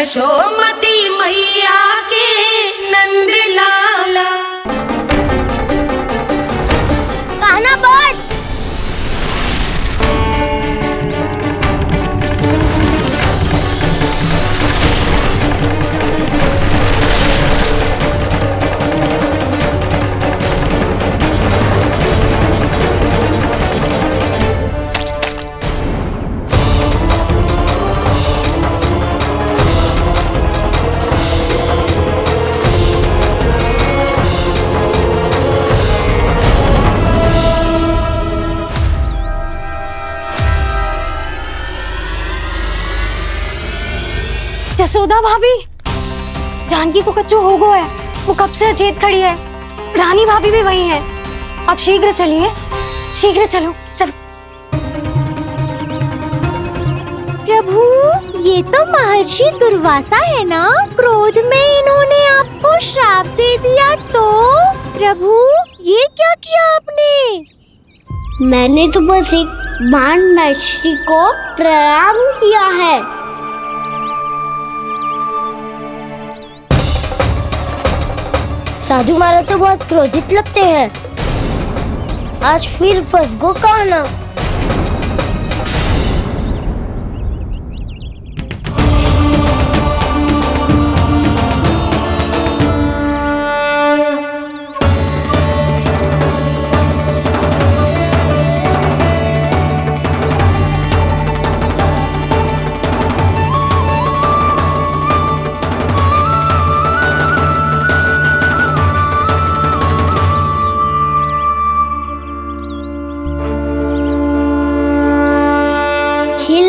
यशोमती मैया के नंद लाला। कान्हा बच। जसोदा भाभी, जानकी को कच्चू हो गया है, वो कब से अचेत खड़ी है। रानी भाभी भी वही है। अब शीघ्र चलिए, शीघ्र चलो चलो। प्रभु, ये तो महर्षि दुर्वासा है ना? क्रोध में इन्होंने आपको श्राप दे दिया तो? प्रभु, ये क्या किया आपने? मैंने तो बस एक बाण महर्षि को प्रणाम किया है। साधु महाराज तो बहुत क्रोधित लगते हैं। आज फिर फंस गो कान्हा।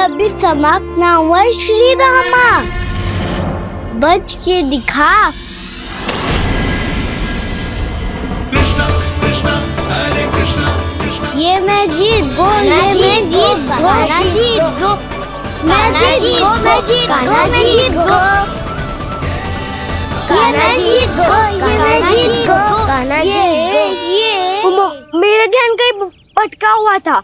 अभी समाप्त ना हुआ श्री रामा, बच के दिखा। कृष्णा कृष्णा हरे कृष्णा कृष्णा। ये मैं जीत गो, ये मैं जीत गो, जीत गो, मैं जीत गो, मैं जीत गो, मैं जीत गो, ये मैं जीत गो, ये मैं जीत गो, ये मेरा ध्यान कहीं भटका हुआ था।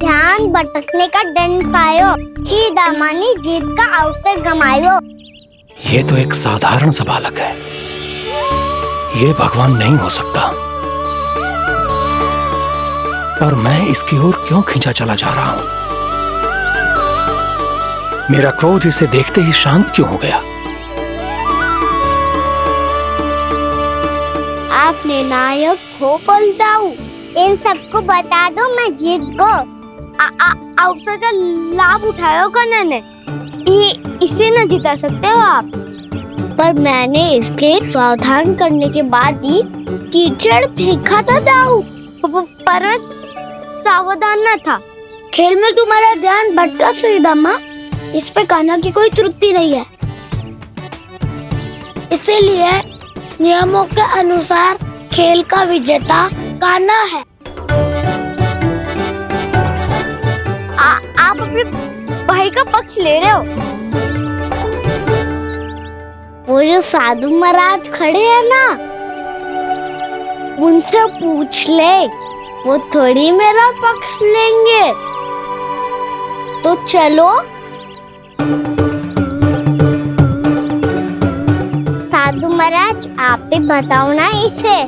ध्यान भटकने का दंड पायो, श्री दामा ने जीत का अवसर गमायो। ये तो एक साधारण सा बालक है, ये भगवान नहीं हो सकता। पर मैं इसकी ओर क्यों खींचा चला जा रहा हूं? मेरा क्रोध इसे देखते ही शांत क्यों हो गया? आपने नायक हो पलटाऊ, इन सबको बता दो मैं जीत गो। अवसर का लाभ उठायो कान्हा ने, इसे न जिता सकते हो आप। पर मैंने इसके सावधान करने के बाद ही कीचड़ फेंका था दाऊ, पर सावधान न था। खेल में तुम्हारा ध्यान भटका श्रीदामा, इस पे कान्हा की कोई त्रुटि नहीं है। इसीलिए नियमों के अनुसार खेल का विजेता कान्हा है। आप अपने भाई का पक्ष ले रहे हो। वो जो साधु महाराज खड़े हैं ना, उनसे पूछ ले, वो थोड़ी मेरा पक्ष लेंगे। तो चलो। साधु महाराज, आप भी बताओ ना इसे,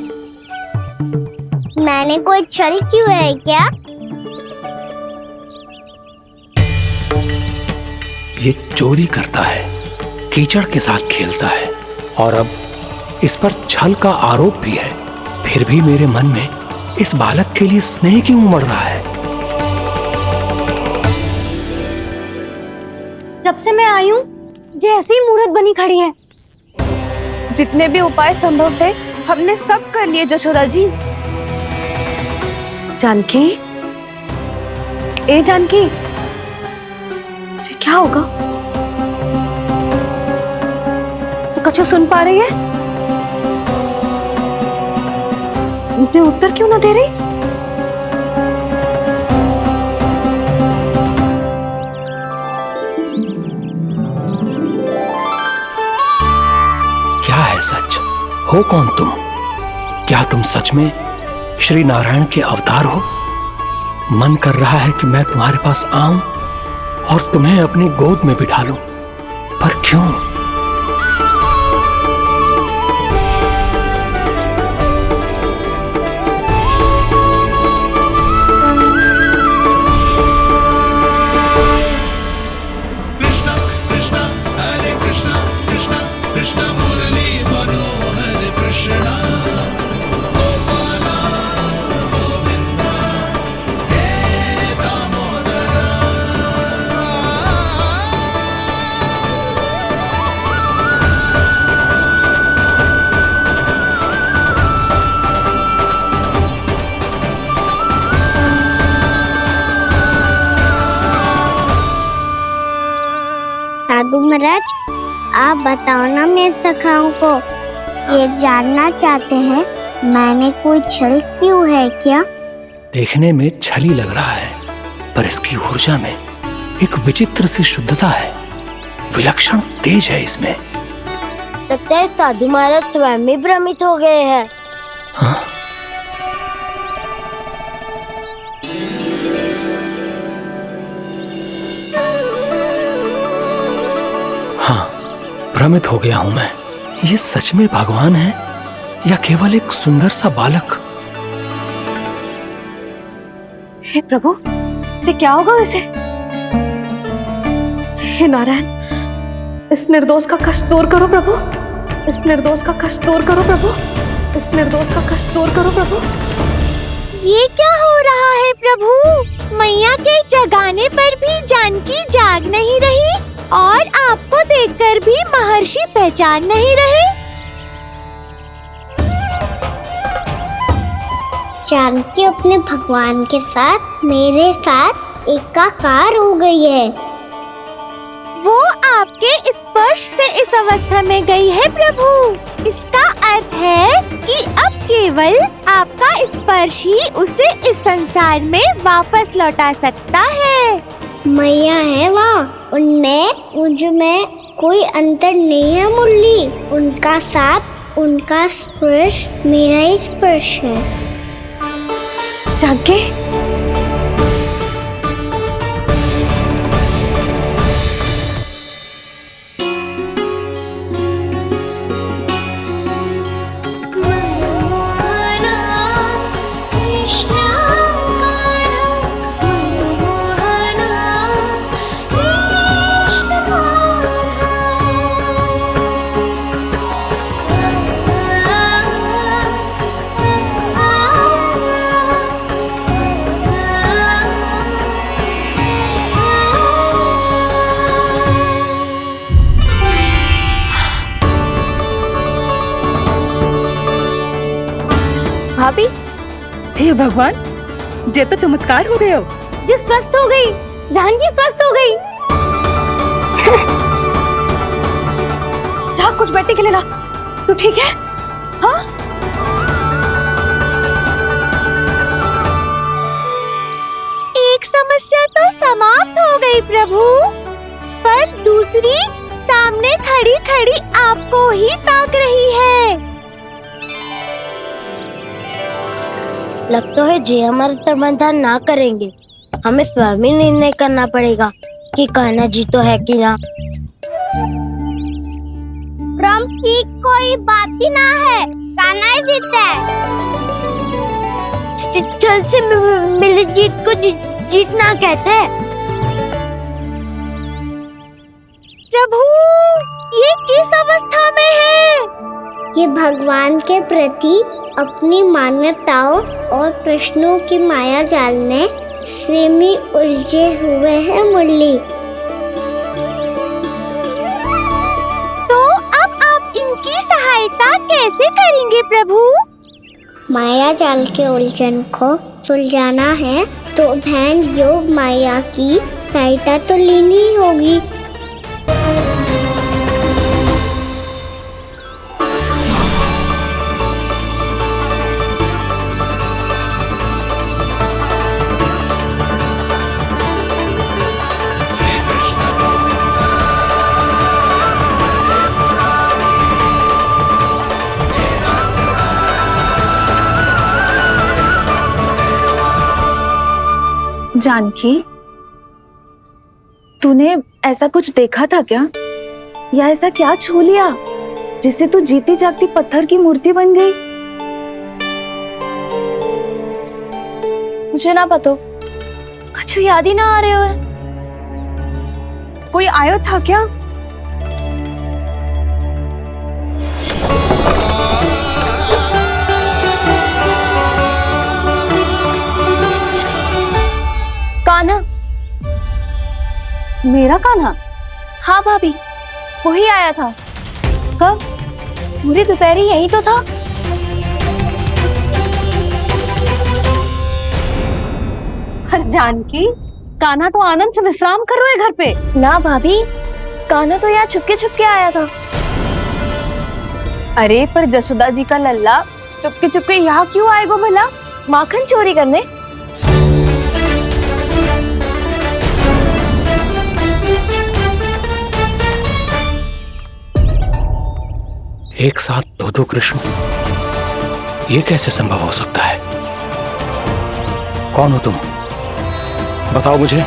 मैंने कोई छल क्यों है क्या? ये चोरी करता है, कीचड़ के साथ खेलता है, और अब इस पर छल का आरोप भी है। फिर भी मेरे मन में इस बालक के लिए स्नेह क्यों उमड़ रहा है? जब से मैं आई हूँ, जैसे ही मूर्त बनी खड़ी है। जितने भी उपाय संभव थे हमने सब कर लिए जशोदा जी। जानकी, ए जानकी, क्या होगा? तो कच्चू सुन पा रही है? मुझे उत्तर क्यों ना दे रही? क्या है सच? हो कौन तुम? क्या तुम सच में श्री नारायण के अवतार हो? मन कर रहा है कि मैं तुम्हारे पास आऊं और तुम्हें अपनी गोद में बिठा लूं, पर क्यों? आप बताओ ना मेरे सखाओं को, ये जानना चाहते हैं मैंने कोई छल क्यों है क्या? देखने में छली लग रहा है, पर इसकी ऊर्जा में एक विचित्र सी शुद्धता है, विलक्षण तेज है इसमें। लगता है साधु महाराज स्वयं भी भ्रमित हो गए हैं। हाँ? हाँ, भ्रमित हो गया हूं मैं। ये सच में भगवान है या केवल एक सुंदर सा बालक? हे प्रभु, इसे क्या होगा इसे? हे नारायण, इस निर्दोष का कष्ट दूर करो प्रभु, इस निर्दोष का कष्ट दूर करो प्रभु, इस निर्दोष का कष्ट दूर करो प्रभु। ये क्या हो रहा है प्रभु? मैया के जगाने पर भी जानकी जाग नहीं रही और आपको देखकर भी महर्षि पहचान नहीं रहे। जानकी अपने भगवान के साथ मेरे साथ एकाकार हो गई है। वो आपके स्पर्श से इस अवस्था में गई है प्रभु। इसका अर्थ है कि अब केवल आपका स्पर्श ही उसे इस संसार में वापस लौटा सकता है। मैया है वहाँ, उनमें मुझ में कोई अंतर नहीं है मुरली। उनका साथ, उनका स्पर्श मेरा ही स्पर्श है। जानकी, भाभी, हे भगवान, जे तो चमत्कार हो गए हो। जी स्वस्थ हो गई, जानकी स्वस्थ हो गई। जा कुछ बैठने के लिए ला। तू ठीक है? हाँ? एक समस्या तो समाप्त हो गई प्रभु, पर दूसरी सामने खड़ी खड़ी आपको ही ताक रही है। लगता है जे हमारा समाधान ना करेंगे, हमें स्वयं ही निर्णय करना पड़ेगा कि कान्हा जी तो है कि ना। ब्रह्म की कोई बात ही ना है, कान्हा ही जीता है। छल से मिली जीत को जीतना कहते हैं। प्रभु, ये किस अवस्था में है? ये भगवान के प्रति अपनी मान्यताओं और प्रश्नों की माया जाल में स्वयं ही उलझे हुए हैं मुरली। तो अब आप इनकी सहायता कैसे करेंगे प्रभु? माया जाल के उलझन को सुलझाना है तो बहन योग माया की सहायता तो लेनी ही होगी। जानकी, तूने ऐसा कुछ देखा था क्या, या ऐसा क्या छू लिया जिससे तू जीती जागती पत्थर की मूर्ति बन गई? मुझे ना पता, कुछ याद ही ना आ रहे हो। कोई आयो था क्या? कान्हा। मेरा कान्हा? हाँ भाभी, वही आया था। कब? पूरी दोपहर यही तो था। पर जानकी, कान्हा तो आनंद से विश्राम कर रहे घर पे। ना भाभी, कान्हा तो यहाँ चुपके चुपके आया था। अरे पर जसोदा जी का लल्ला चुपके चुपके यहाँ क्यों आएगा भला? माखन चोरी करने। एक साथ दो कृष्ण, ये कैसे संभव हो सकता है? कौन हो तुम? बताओ मुझे।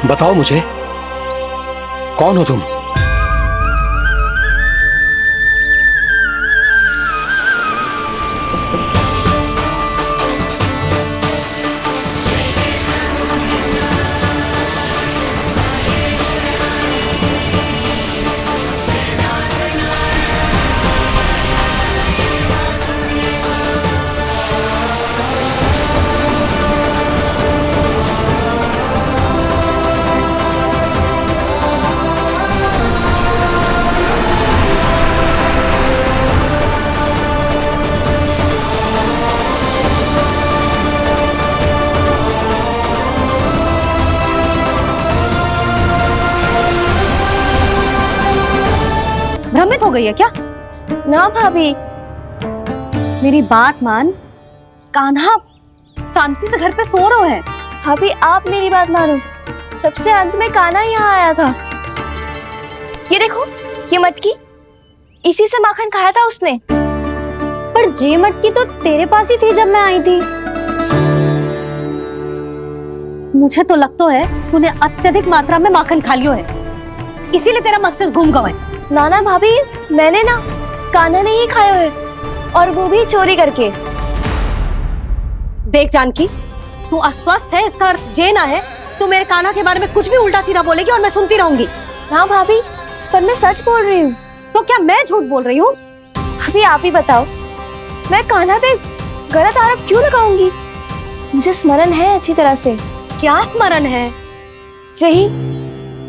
बताओ मुझे, कौन हो तुम? भ्रमित हो गई है क्या? ना भाभी, मेरी बात मान। कान्हा शांति से घर पे सो रहा है। भाभी आप मेरी बात मानो। सबसे अंत में कान्हा यहाँ आया था। ये देखो, ये मटकी, इसी से माखन खाया था उसने। पर जे मटकी तो तेरे पास ही थी जब मैं आई थी। मुझे तो लगता है तूने अत्यधिक मात्रा में माखन खा लियो है, इसीलिए तेरा मस्तिष्क घूम गया है। नाना भाभी, मैंने ना, कान्हा ने ही खाया है, और वो भी चोरी करके। देख जानकी, तू अस्वस्थ है इसका अर्थ जे ना है तू मेरे कान्हा के बारे में कुछ भी उल्टा सीधा बोलेगी और मैं सुनती रहूंगी। ना भाभी, पर मैं सच बोल रही हूँ। तो क्या मैं झूठ बोल रही हूँ? भाभी आप ही बताओ, मैं कान्हा पे गलत आरोप क्यों लगाऊंगी? मुझे स्मरण है अच्छी तरह से। क्या स्मरण है? यही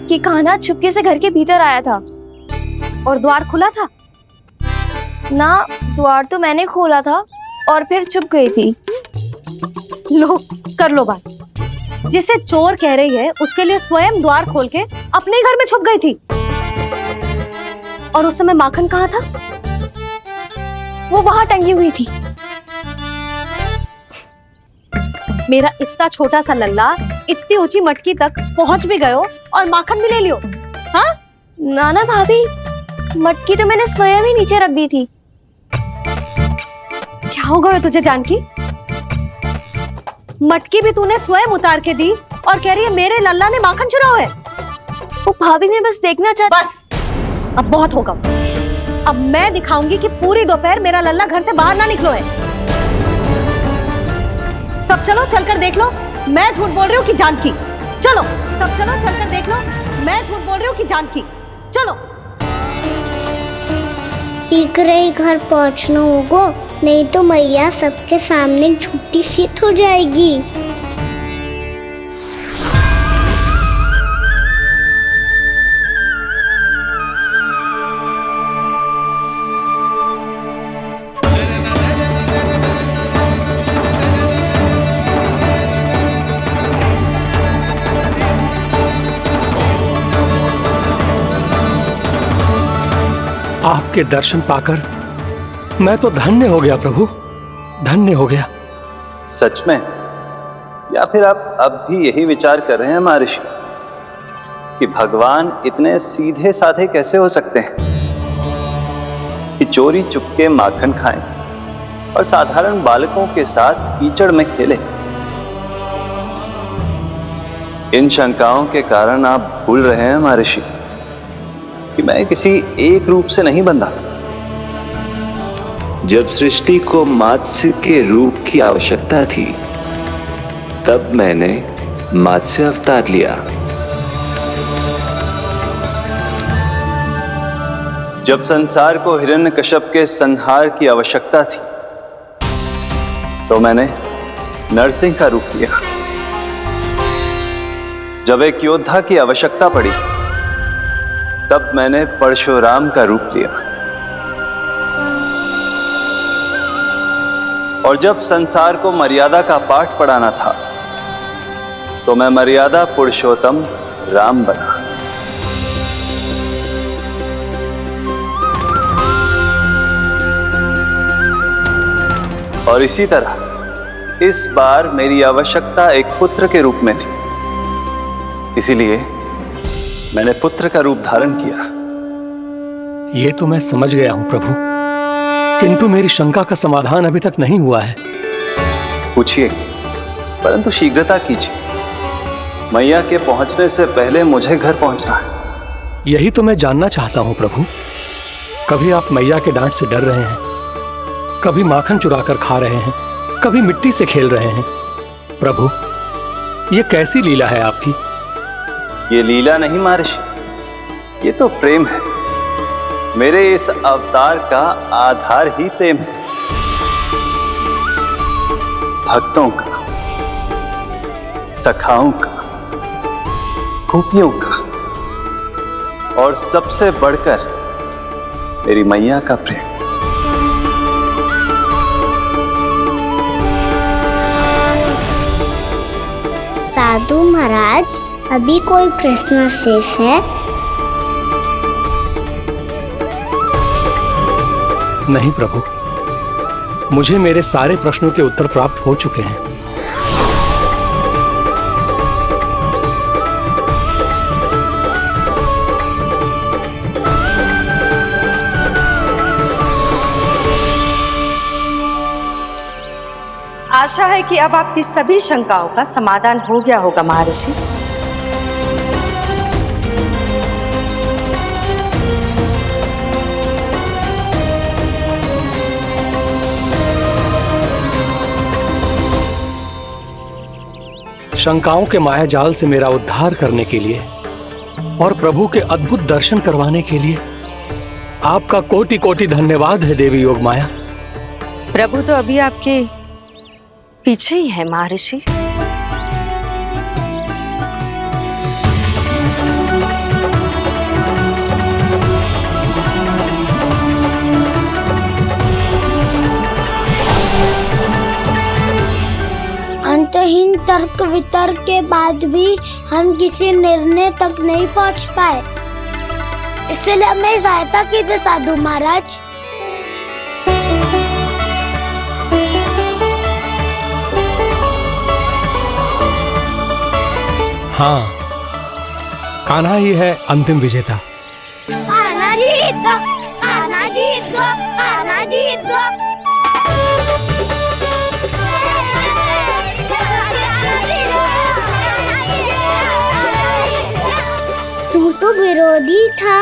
कि कान्हा चुपके से घर के भीतर आया था। और द्वार खुला था? ना, द्वार तो मैंने खोला था और फिर चुप गई थी। लो, कर लो बात। जिसे चोर कह रही है उसके लिए स्वयं द्वार खोल के अपने ही घर में छुप गई थी। और उस समय माखन कहाँ था? वो वहां टंगी हुई थी। मेरा इतना छोटा सा लल्ला इतनी ऊंची मटकी तक पहुंच भी गयो और माखन भी ले लियो। हाँ? नाना भाभी, मटकी तो मैंने स्वयं ही नीचे रख दी थी। क्या हो गया तुझे जानकी? मटकी भी तूने स्वयं उतार के दी और कह रही है मेरे लल्ला ने माखन चुराया है। वो भाभी, मैं बस देखना चाहती। बस, अब बहुत होगा। अब मैं दिखाऊंगी कि पूरी दोपहर मेरा लल्ला घर से बाहर ना निकलो है। सब चलो, चलकर देख लो मैं झूठ बोल रही हूँ कि जानकी। चलो सब चलो, चलकर देख लो मैं झूठ बोल रही हूँ कि जानकी। चलो। शीघ्र ही घर पहुंचना होगा, नहीं तो मैया सबके सामने झूठी सिद्ध हो जाएगी। आपके दर्शन पाकर मैं तो धन्य हो गया प्रभु, धन्य हो गया। सच में? या फिर आप अब भी यही विचार कर रहे हैं महर्षि कि भगवान इतने सीधे साधे कैसे हो सकते हैं कि चोरी चुपके माखन खाएं और साधारण बालकों के साथ कीचड़ में खेले? इन शंकाओं के कारण आप भूल रहे हैं महर्षि कि मैं किसी एक रूप से नहीं बंधा। जब सृष्टि को मत्स्य के रूप की आवश्यकता थी तब मैंने मत्स्य अवतार लिया। जब संसार को हिरण्यकश्यप के संहार की आवश्यकता थी तो मैंने नरसिंह का रूप लिया। जब एक योद्धा की आवश्यकता पड़ी तब मैंने परशुराम का रूप लिया। और जब संसार को मर्यादा का पाठ पढ़ाना था तो मैं मर्यादा पुरुषोत्तम राम बना। और इसी तरह इस बार मेरी आवश्यकता एक पुत्र के रूप में थी, इसीलिए मैंने पुत्र का रूप धारण किया। ये तो मैं समझ गया हूं प्रभु, किंतु मेरी शंका का समाधान अभी तक नहीं हुआ है। पूछिए, परंतु शीघ्रता कीजिए। मैया के पहुंचने से पहले मुझे घर पहुंचना है। यही तो मैं जानना चाहता हूं प्रभु। कभी आप मैया के डांट से डर रहे हैं, कभी माखन चुरा कर खा रहे हैं, कभी मिट्टी से खेल रहे हैं। प्रभु, ये कैसी लीला है आपकी? ये लीला नहीं महर्षि, ये तो प्रेम है। मेरे इस अवतार का आधार ही प्रेम है। भक्तों का, सखाओं का, गोपियों का, और सबसे बढ़कर मेरी मैया का प्रेम। साधु महाराज, अभी कोई प्रश्न शेष है? नहीं प्रभु, मुझे मेरे सारे प्रश्नों के उत्तर प्राप्त हो चुके हैं। आशा है कि अब आपकी सभी शंकाओं का समाधान हो गया होगा महर्षि। शंकाओं के मायाजाल से मेरा उद्धार करने के लिए और प्रभु के अद्भुत दर्शन करवाने के लिए आपका कोटि कोटि धन्यवाद है देवी योगमाया। प्रभु तो अभी आपके पीछे ही है महर्षि। अंतहीन तर्क वितर्क के बाद भी हम किसी निर्णय तक नहीं पहुंच पाए, इसलिए हमें सहायता कीजिए साधु महाराज। हाँ, कान्हा ही है अंतिम विजेता। कान्हा जीत गो, कान्हा जीत गो, कान्हा जीत गो। तू तो विरोधी था,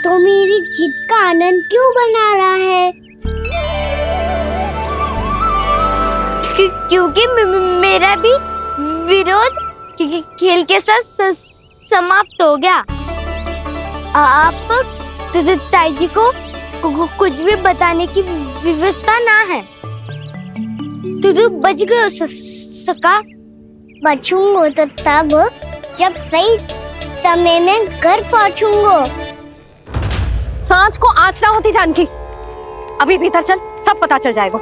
तो मेरी जीत का आनंद क्यों बना रहा है? क्योंकि मेरा भी विरोध खेल के साथ समाप्त हो गया। आप ताई जी को कुछ भी बताने की व्यवस्था ना है। तू बच गए सका। बचूंगा तो तब जब सही समय में घर पहुंचूंगा। सांच को आँच ना होती जानकी। अभी भीतर चल, सब पता चल जाएगा।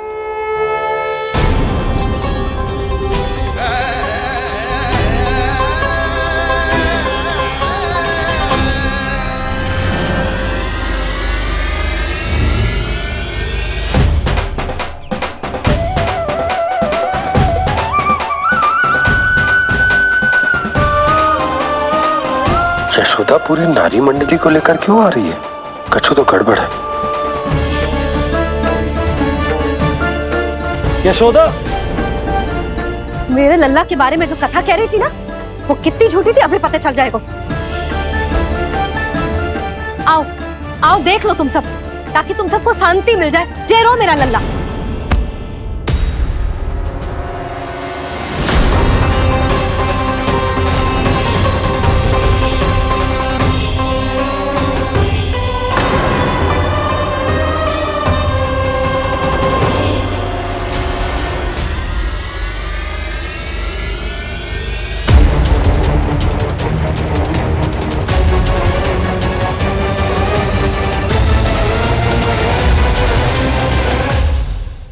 यशोदा पूरी नारी मंडली को लेकर क्यों आ रही है? कछु तो गड़बड़ है। यशोदा, मेरे लल्ला के बारे में जो कथा कह रही थी ना, वो कितनी झूठी थी अभी पता चल जाएगा। आओ आओ देख लो तुम सब, ताकि तुम सबको शांति मिल जाए। जय रो मेरा लल्ला।